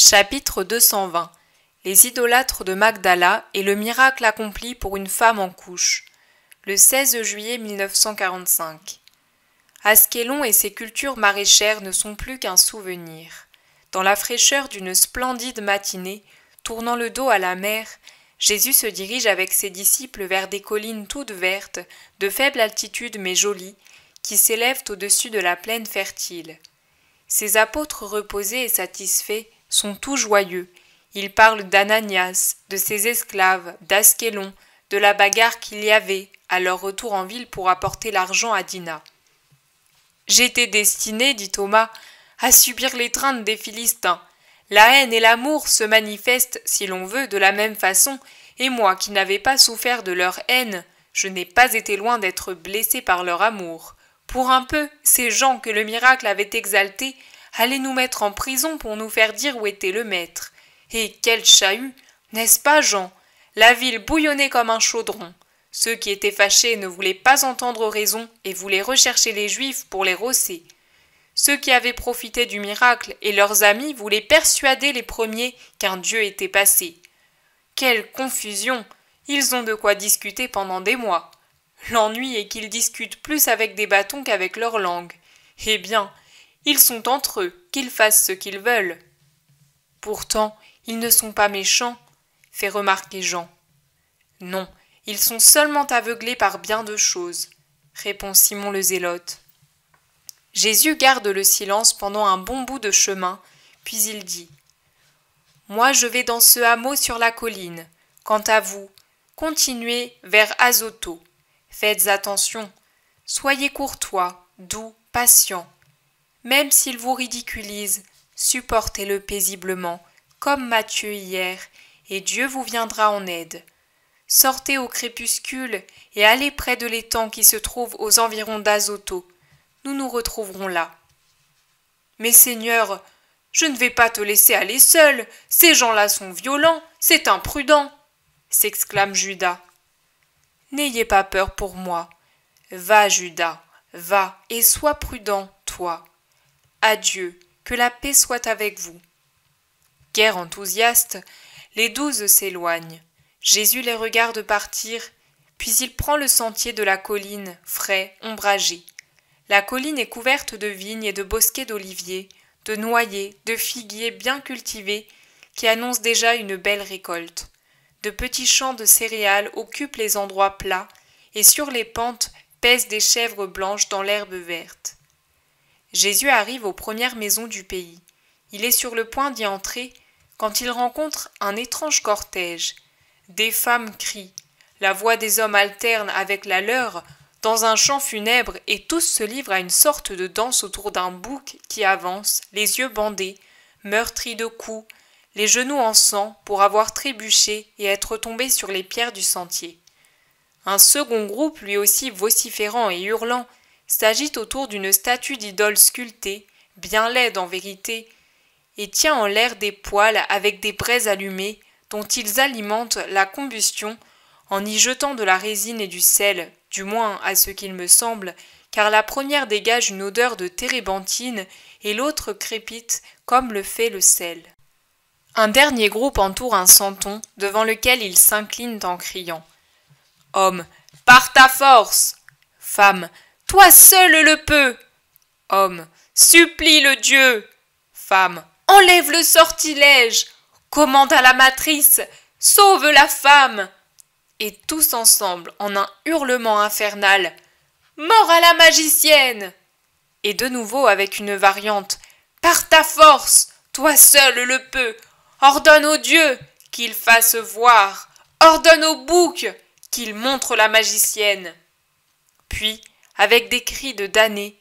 Chapitre 220. Les idolâtres de Magdala et le miracle accompli pour une femme en couche. Le 16 juillet 1945. Ascalon et ses cultures maraîchères ne sont plus qu'un souvenir. Dans la fraîcheur d'une splendide matinée, tournant le dos à la mer, Jésus se dirige avec ses disciples vers des collines toutes vertes, de faible altitude mais jolies, qui s'élèvent au-dessus de la plaine fertile. Ses apôtres reposés et satisfaits sont tout joyeux. Ils parlent d'Ananias, de ses esclaves, d'Ascalon, de la bagarre qu'il y avait à leur retour en ville pour apporter l'argent à Dinah. « J'étais destiné, dit Thomas, à subir l'étreinte des Philistins. La haine et l'amour se manifestent, si l'on veut, de la même façon, et moi qui n'avais pas souffert de leur haine, je n'ai pas été loin d'être blessé par leur amour. Pour un peu, ces gens que le miracle avait exaltés allaient nous mettre en prison pour nous faire dire où était le maître. Et quel chahut, n'est-ce pas, Jean? La ville bouillonnait comme un chaudron. Ceux qui étaient fâchés ne voulaient pas entendre raison et voulaient rechercher les Juifs pour les rosser. Ceux qui avaient profité du miracle et leurs amis voulaient persuader les premiers qu'un Dieu était passé. Quelle confusion! Ils ont de quoi discuter pendant des mois. L'ennui est qu'ils discutent plus avec des bâtons qu'avec leur langue. Eh bien, ils sont entre eux, qu'ils fassent ce qu'ils veulent. Pourtant, ils ne sont pas méchants, fait remarquer Jean. Non, ils sont seulement aveuglés par bien de choses, répond Simon le Zélote. Jésus garde le silence pendant un bon bout de chemin, puis il dit « Moi je vais dans ce hameau sur la colline. Quant à vous, continuez vers Azoto. Faites attention, soyez courtois, doux, patients. Même s'il vous ridiculise, supportez-le paisiblement, comme Matthieu hier, et Dieu vous viendra en aide. Sortez au crépuscule et allez près de l'étang qui se trouve aux environs d'Azoto. Nous nous retrouverons là. Mais Seigneur, je ne vais pas te laisser aller seul, ces gens-là sont violents, c'est imprudent, s'exclame Judas. N'ayez pas peur pour moi. Va, Judas, va, et sois prudent, toi. Adieu, que la paix soit avec vous. Guère enthousiastes, les 12 s'éloignent. Jésus les regarde partir, puis il prend le sentier de la colline, frais, ombragé. La colline est couverte de vignes et de bosquets d'oliviers, de noyers, de figuiers bien cultivés, qui annoncent déjà une belle récolte. De petits champs de céréales occupent les endroits plats, et sur les pentes pèsent des chèvres blanches dans l'herbe verte. Jésus arrive aux premières maisons du pays. Il est sur le point d'y entrer quand il rencontre un étrange cortège. Des femmes crient, la voix des hommes alterne avec la leur dans un chant funèbre et tous se livrent à une sorte de danse autour d'un bouc qui avance, les yeux bandés, meurtri de coups, les genoux en sang pour avoir trébuché et être tombé sur les pierres du sentier. Un second groupe, lui aussi vociférant et hurlant, s'agite autour d'une statue d'idole sculptée, bien laide en vérité, et tient en l'air des poêles avec des braises allumées dont ils alimentent la combustion en y jetant de la résine et du sel, du moins à ce qu'il me semble, car la première dégage une odeur de térébenthine et l'autre crépite comme le fait le sel. Un dernier groupe entoure un santon devant lequel ils s'inclinent en criant « Homme, par ta force !» Femme, toi seul le peux. Homme, supplie le Dieu. Femme, enlève le sortilège. Commande à la matrice, sauve la femme. Et tous ensemble, en un hurlement infernal, mort à la magicienne. Et de nouveau avec une variante, par ta force, toi seul le peux. Ordonne au Dieu qu'il fasse voir. Ordonne au bouc qu'il montre la magicienne. Puis, avec des cris de damné,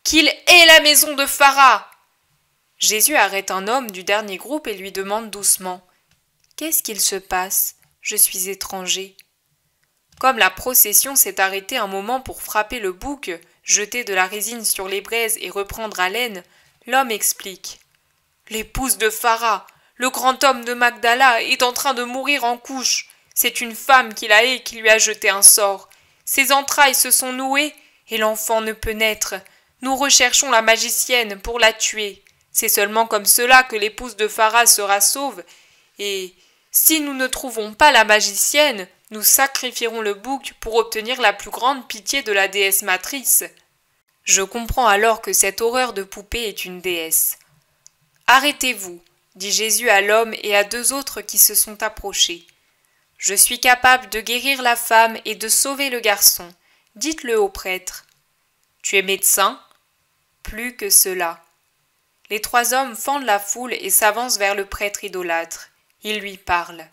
qu'il hait la maison de Phara. Jésus arrête un homme du dernier groupe et lui demande doucement « Qu'est-ce qu'il se passe? Je suis étranger. » Comme la procession s'est arrêtée un moment pour frapper le bouc, jeter de la résine sur les braises et reprendre haleine, l'homme explique « L'épouse de Phara, le grand homme de Magdala, est en train de mourir en couche. C'est une femme qui la hait qui lui a jeté un sort. Ses entrailles se sont nouées et l'enfant ne peut naître. Nous recherchons la magicienne pour la tuer. C'est seulement comme cela que l'épouse de Phara sera sauve, et si nous ne trouvons pas la magicienne, nous sacrifierons le bouc pour obtenir la plus grande pitié de la déesse matrice. Je comprends alors que cette horreur de poupée est une déesse. Arrêtez-vous, dit Jésus à l'homme et à deux autres qui se sont approchés. Je suis capable de guérir la femme et de sauver le garçon. Dites-le au prêtre. Tu es médecin? Plus que cela. Les trois hommes fendent la foule et s'avancent vers le prêtre idolâtre. Ils lui parlent.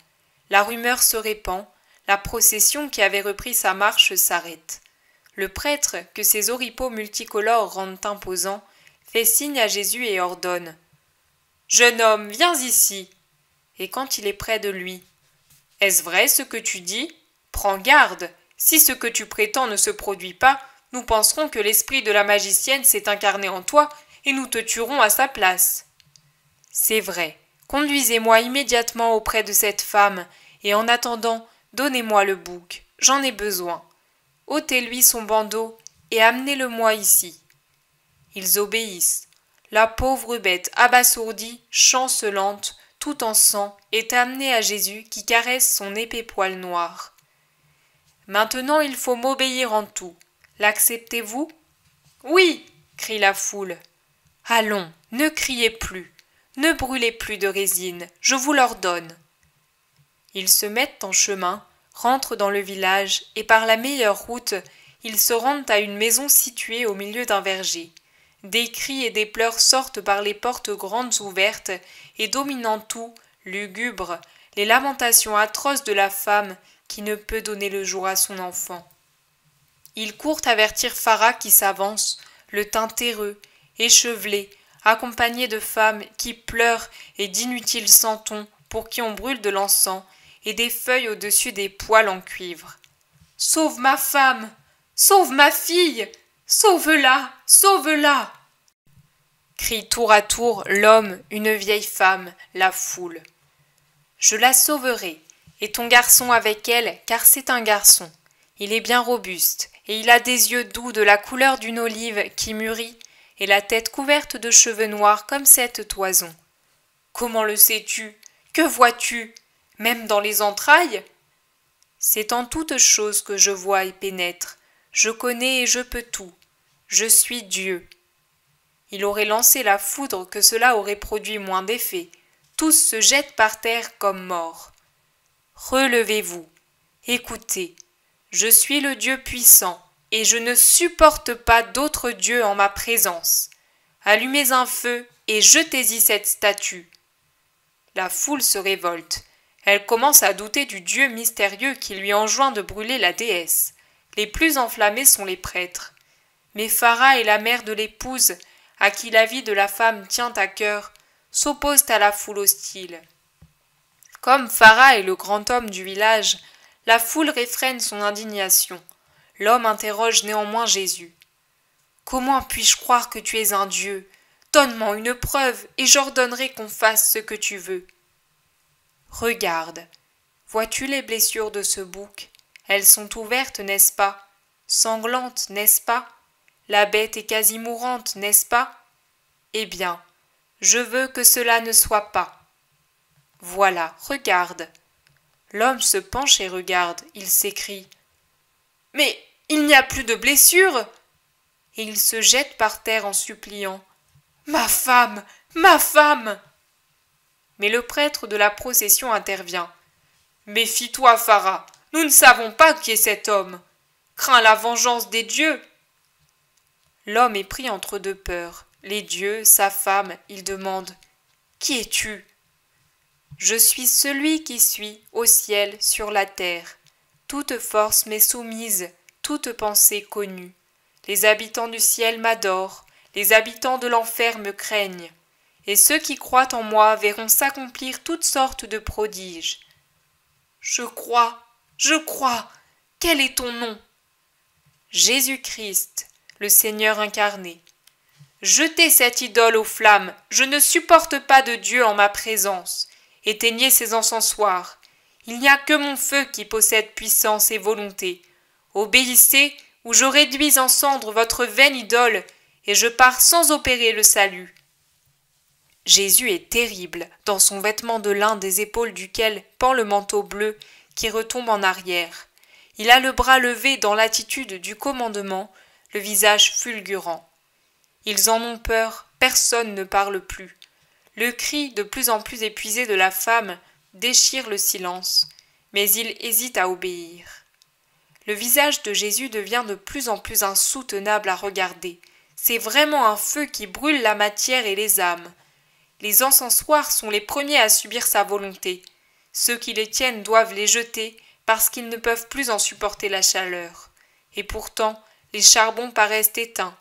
La rumeur se répand, la procession qui avait repris sa marche s'arrête. Le prêtre, que ses oripeaux multicolores rendent imposant, fait signe à Jésus et ordonne. « Jeune homme, viens ici !» Et quand il est près de lui, « Est-ce vrai ce que tu dis? Prends garde, si ce que tu prétends ne se produit pas, nous penserons que l'esprit de la magicienne s'est incarné en toi et nous te tuerons à sa place. » C'est vrai, conduisez-moi immédiatement auprès de cette femme, et en attendant, donnez-moi le bouc, j'en ai besoin. Ôtez-lui son bandeau et amenez-le-moi ici. Ils obéissent. La pauvre bête abasourdie, chancelante, tout en sang, est amenée à Jésus qui caresse son épais poil noir. Maintenant il faut m'obéir en tout. L'acceptez-vous? Oui, crie la foule. Allons, ne criez plus, ne brûlez plus de résine, je vous l'ordonne. Ils se mettent en chemin, rentrent dans le village et par la meilleure route, ils se rendent à une maison située au milieu d'un verger. Des cris et des pleurs sortent par les portes grandes ouvertes et dominant tout, lugubre, les lamentations atroces de la femme qui ne peut donner le jour à son enfant. Ils courent avertir Phara qui s'avance, le teint terreux, échevelé, accompagné de femmes qui pleurent et d'inutiles santons pour qui on brûle de l'encens et des feuilles au-dessus des poêles en cuivre. « Sauve ma femme! Sauve ma fille! Sauve-la! Sauve-la » crient tour à tour l'homme, une vieille femme, la foule. « Je la sauverai, et ton garçon avec elle, car c'est un garçon. Il est bien robuste, et il a des yeux doux de la couleur d'une olive qui mûrit, et la tête couverte de cheveux noirs comme cette toison. Comment le sais-tu? Que vois-tu? Même dans les entrailles? C'est en toutes choses que je vois et pénètre. Je connais et je peux tout. Je suis Dieu. Il aurait lancé la foudre que cela aurait produit moins d'effet. Tous se jettent par terre comme morts. Relevez-vous. Écoutez. Je suis le Dieu puissant, et je ne supporte pas d'autre Dieu en ma présence. Allumez un feu et jetez-y cette statue. La foule se révolte. Elle commence à douter du Dieu mystérieux qui lui enjoint de brûler la déesse. Les plus enflammés sont les prêtres. Mais Phara et la mère de l'épouse, à qui la vie de la femme tient à cœur, s'opposent à la foule hostile. Comme Phara est le grand homme du village, la foule réfrène son indignation. L'homme interroge néanmoins Jésus. « Comment puis-je croire que tu es un Dieu? Donne-moi une preuve, et j'ordonnerai qu'on fasse ce que tu veux. » Regarde, vois-tu les blessures de ce bouc? Elles sont ouvertes, n'est-ce pas? Sanglantes, n'est-ce pas? La bête est quasi mourante, n'est-ce pas? Eh bien, je veux que cela ne soit pas. Voilà, regarde. L'homme se penche et regarde, il s'écrie. « Mais il n'y a plus de blessures !» Et il se jette par terre en suppliant. « Ma femme! Ma femme !» Mais le prêtre de la procession intervient. « Méfie-toi, Phara, nous ne savons pas qui est cet homme. Crains la vengeance des dieux. » L'homme est pris entre deux peurs. Les dieux, sa femme, il demande. « Qui es-tu » ? Je suis celui qui suis au ciel, sur la terre. Toute force m'est soumise, toute pensée connue. Les habitants du ciel m'adorent, les habitants de l'enfer me craignent. Et ceux qui croient en moi verront s'accomplir toutes sortes de prodiges. Je crois, quel est ton nom? Jésus-Christ, le Seigneur incarné. Jetez cette idole aux flammes, je ne supporte pas de Dieu en ma présence. Éteignez ces encensoirs. Il n'y a que mon feu qui possède puissance et volonté. Obéissez, ou je réduis en cendres votre vaine idole, et je pars sans opérer le salut. Jésus est terrible, dans son vêtement de lin des épaules duquel pend le manteau bleu qui retombe en arrière. Il a le bras levé dans l'attitude du commandement, le visage fulgurant. Ils en ont peur, personne ne parle plus. Le cri de plus en plus épuisé de la femme déchire le silence, mais il hésite à obéir. Le visage de Jésus devient de plus en plus insoutenable à regarder. C'est vraiment un feu qui brûle la matière et les âmes. Les encensoirs sont les premiers à subir sa volonté. Ceux qui les tiennent doivent les jeter parce qu'ils ne peuvent plus en supporter la chaleur. Et pourtant, les charbons paraissent éteints.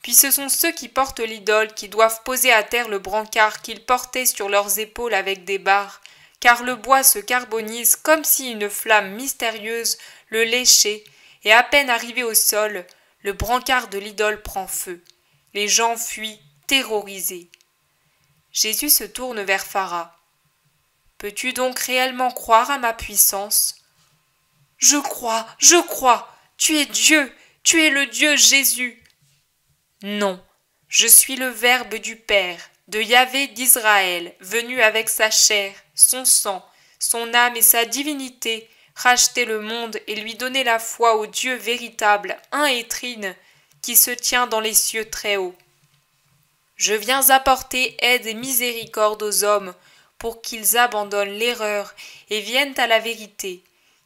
Puis ce sont ceux qui portent l'idole qui doivent poser à terre le brancard qu'ils portaient sur leurs épaules avec des barres, car le bois se carbonise comme si une flamme mystérieuse le léchait, et à peine arrivé au sol, le brancard de l'idole prend feu. Les gens fuient, terrorisés. Jésus se tourne vers Phara. « Peux-tu donc réellement croire à ma puissance ?»« Je crois, tu es Dieu, tu es le Dieu Jésus. » « Non, je suis le Verbe du Père, de Yahvé d'Israël, venu avec sa chair, son sang, son âme et sa divinité, racheter le monde et lui donner la foi au Dieu véritable, un et trine, qui se tient dans les cieux très hauts. Je viens apporter aide et miséricorde aux hommes, pour qu'ils abandonnent l'erreur et viennent à la vérité,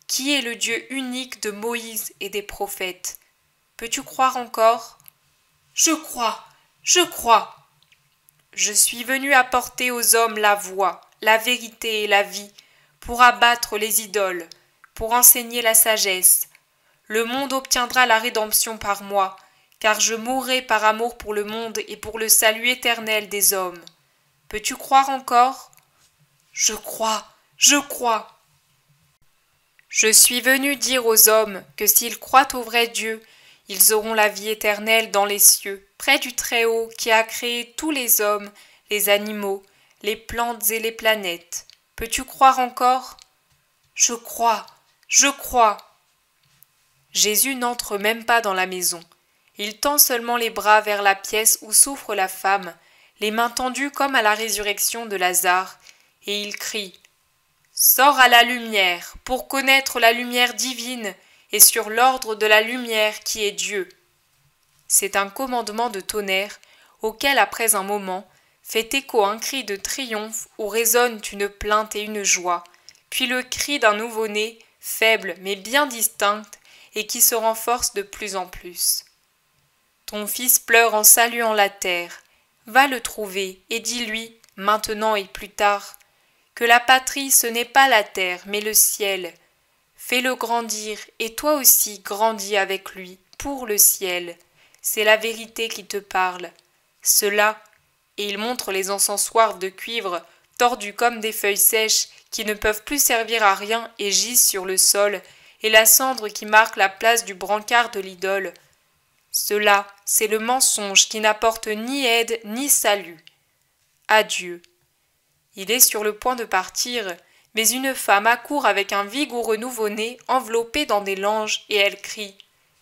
qui est le Dieu unique de Moïse et des prophètes. Peux-tu croire encore ? Je crois. Je suis venu apporter aux hommes la voie, la vérité et la vie, pour abattre les idoles, pour enseigner la sagesse. Le monde obtiendra la rédemption par moi, car je mourrai par amour pour le monde et pour le salut éternel des hommes. Peux-tu croire encore ? Je crois. Je suis venu dire aux hommes que s'ils croient au vrai Dieu, ils auront la vie éternelle dans les cieux, près du Très-Haut qui a créé tous les hommes, les animaux, les plantes et les planètes. Peux-tu croire encore ? Je crois. Jésus n'entre même pas dans la maison. Il tend seulement les bras vers la pièce où souffre la femme, les mains tendues comme à la résurrection de Lazare, et il crie « Sors à la lumière, pour connaître la lumière divine, et sur l'ordre de la lumière qui est Dieu. » C'est un commandement de tonnerre, auquel après un moment, fait écho un cri de triomphe où résonnent une plainte et une joie, puis le cri d'un nouveau-né, faible mais bien distinct, et qui se renforce de plus en plus. Ton fils pleure en saluant la terre. Va le trouver et dis-lui, maintenant et plus tard, que la patrie ce n'est pas la terre mais le ciel. Fais-le grandir, et toi aussi grandis avec lui, pour le ciel. C'est la vérité qui te parle. Cela, et il montre les encensoirs de cuivre, tordus comme des feuilles sèches, qui ne peuvent plus servir à rien et gisent sur le sol, et la cendre qui marque la place du brancard de l'idole. Cela, c'est le mensonge qui n'apporte ni aide ni salut. Adieu. Il est sur le point de partir, mais une femme accourt avec un vigoureux nouveau-né enveloppé dans des langes, et elle crie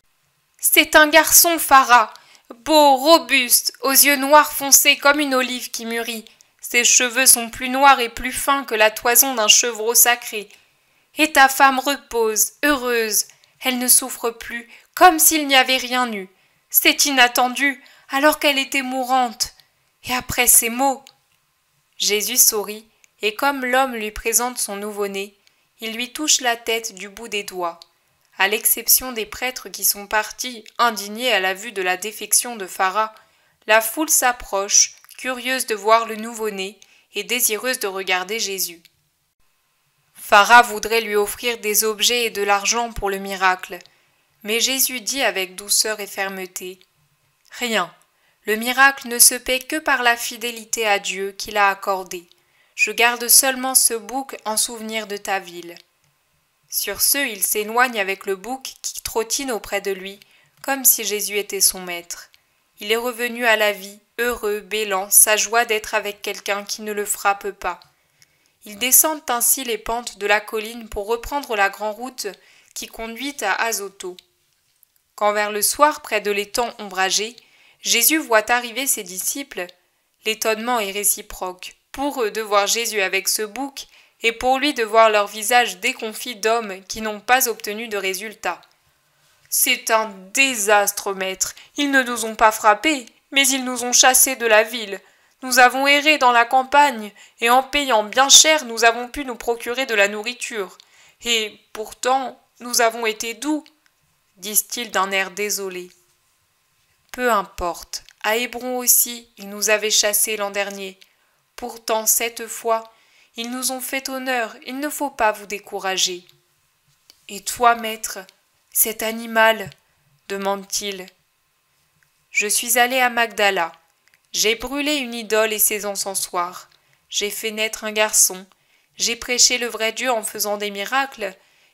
« C'est un garçon, Phara, beau, robuste, aux yeux noirs foncés comme une olive qui mûrit. Ses cheveux sont plus noirs et plus fins que la toison d'un chevreau sacré. Et ta femme repose, heureuse, elle ne souffre plus, comme s'il n'y avait rien eu. C'est inattendu, alors qu'elle était mourante. Et après ces mots… » Jésus sourit, et comme l'homme lui présente son nouveau-né, il lui touche la tête du bout des doigts. À l'exception des prêtres qui sont partis, indignés à la vue de la défection de Phara, la foule s'approche, curieuse de voir le nouveau-né et désireuse de regarder Jésus. Phara voudrait lui offrir des objets et de l'argent pour le miracle, mais Jésus dit avec douceur et fermeté « Rien, le miracle ne se paie que par la fidélité à Dieu qui l'a accordé. Je garde seulement ce bouc en souvenir de ta ville. » Sur ce, il s'éloigne avec le bouc qui trottine auprès de lui, comme si Jésus était son maître. Il est revenu à la vie, heureux, bêlant, sa joie d'être avec quelqu'un qui ne le frappe pas. Ils descendent ainsi les pentes de la colline pour reprendre la grande route qui conduit à Azoto. Quand vers le soir, près de l'étang ombragé, Jésus voit arriver ses disciples, L'étonnement est réciproque, pour eux de voir Jésus avec ce bouc, et pour lui de voir leur visage déconfit d'hommes qui n'ont pas obtenu de résultat. « C'est un désastre, maître. Ils ne nous ont pas frappés, mais ils nous ont chassés de la ville. Nous avons erré dans la campagne, et en payant bien cher, nous avons pu nous procurer de la nourriture. Et pourtant, nous avons été doux, disent-ils d'un air désolé. Peu importe, à Hébron aussi, ils nous avaient chassés l'an dernier. Pourtant, cette fois, ils nous ont fait honneur, il ne faut pas vous décourager. Et toi, maître, cet animal, demande-t-il. Je suis allé à Magdala. J'ai brûlé une idole et ses encensoirs. J'ai fait naître un garçon. J'ai prêché le vrai Dieu en faisant des miracles,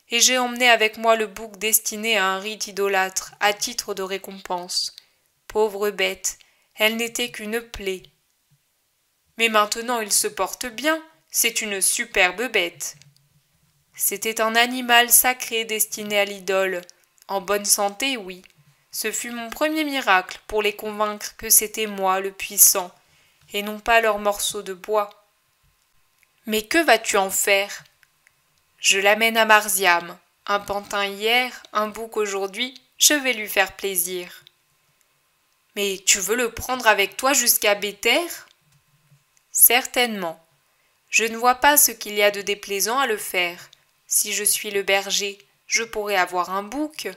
et j'ai emmené avec moi le bouc destiné à un rite idolâtre, à titre de récompense. Pauvre bête, elle n'était qu'une plaie. Mais maintenant il se porte bien, c'est une superbe bête. C'était un animal sacré destiné à l'idole. En bonne santé, oui. Ce fut mon premier miracle pour les convaincre que c'était moi le puissant, et non pas leur morceau de bois. Mais que vas-tu en faire? Je l'amène à Marziam. Un pantin hier, un bouc aujourd'hui, je vais lui faire plaisir. Mais tu veux le prendre avec toi jusqu'à Béther? Certainement. Je ne vois pas ce qu'il y a de déplaisant à le faire. Si je suis le berger, je pourrai avoir un bouc.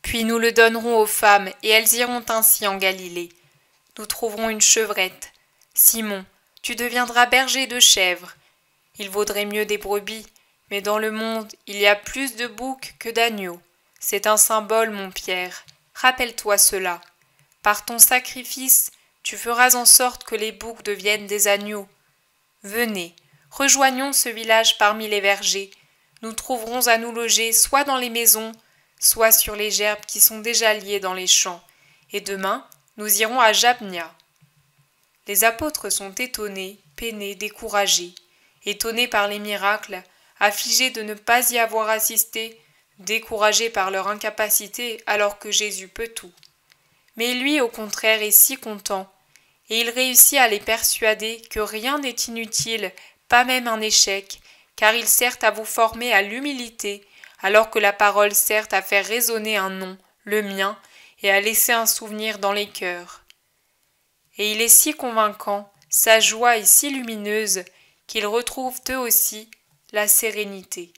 Puis nous le donnerons aux femmes, et elles iront ainsi en Galilée. Nous trouverons une chevrette. Simon, tu deviendras berger de chèvres. Il vaudrait mieux des brebis, mais dans le monde, il y a plus de boucs que d'agneaux. C'est un symbole, mon Pierre. Rappelle-toi cela. Par ton sacrifice, tu feras en sorte que les boucs deviennent des agneaux. Venez, rejoignons ce village parmi les vergers. Nous trouverons à nous loger soit dans les maisons, soit sur les gerbes qui sont déjà liées dans les champs, et demain, nous irons à Jabnia. Les apôtres sont étonnés, peinés, découragés, étonnés par les miracles, affligés de ne pas y avoir assisté, découragés par leur incapacité alors que Jésus peut tout. Mais lui, au contraire, est si content, et il réussit à les persuader que rien n'est inutile, pas même un échec, car il sert à vous former à l'humilité, alors que la parole sert à faire résonner un nom, le mien, et à laisser un souvenir dans les cœurs. Et il est si convaincant, sa joie est si lumineuse, qu'ils retrouvent eux aussi la sérénité.